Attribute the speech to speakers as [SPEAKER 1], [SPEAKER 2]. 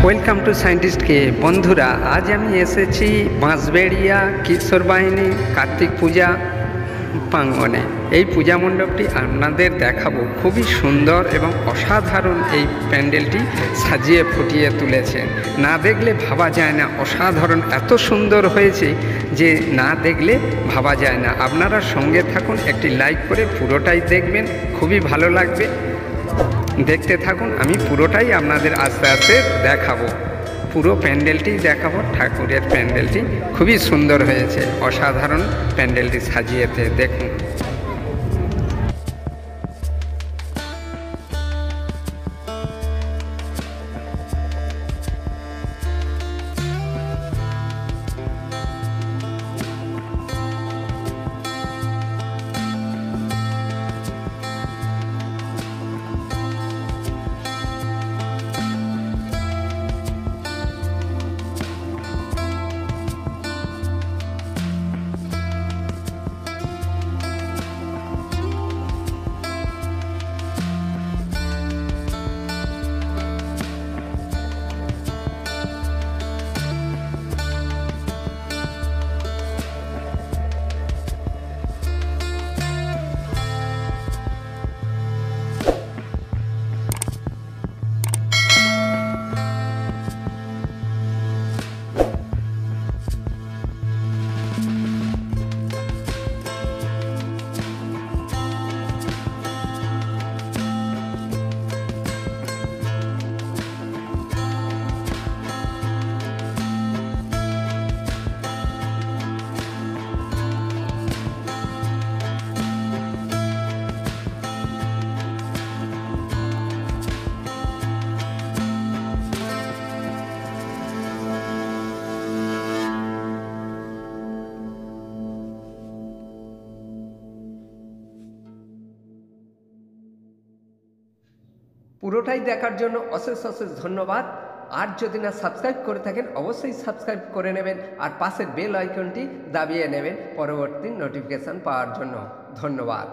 [SPEAKER 1] Welcome to scientist কে। বন্ধুরা, আজ আমি এসেছি বাঁশবেড়িয়া কিশোর বাহিনী কার্তিক পূজা প্রাঙ্গণে। এই পূজা মণ্ডপটি আপনাদের দেখাবো। খুবই সুন্দর এবং অসাধারণ এই প্যান্ডেলটি সাজিয়ে ফুটিয়ে তুলেছেন। না দেখলে ভাবা যায় না, অসাধারণ এত সুন্দর হয়েছে যে না দেখলে ভাবা যায় না। আপনারা সঙ্গে থাকুন, একটি লাইক করে পুরোটাই দেখবেন, খুবই ভালো লাগবে। দেখতে থাকুন, আমি পুরোটাই আপনাদের আস্তে আস্তে দেখাবো। পুরো প্যান্ডেলটি দেখাবো। ঠাকুরের প্যান্ডেলটি খুবই সুন্দর হয়েছে, অসাধারণ প্যান্ডেলটি সাজিয়েতে দেখুন। পুরোটাই দেখার জন্য অশেষ অশেষ ধন্যবাদ। আর যদি না সাবস্ক্রাইব করে থাকেন, অবশ্যই সাবস্ক্রাইব করে নেবেন আর পাশের বেল আইকনটি দাবিয়ে নেবেন পরবর্তী নোটিফিকেশান পাওয়ার জন্য। ধন্যবাদ।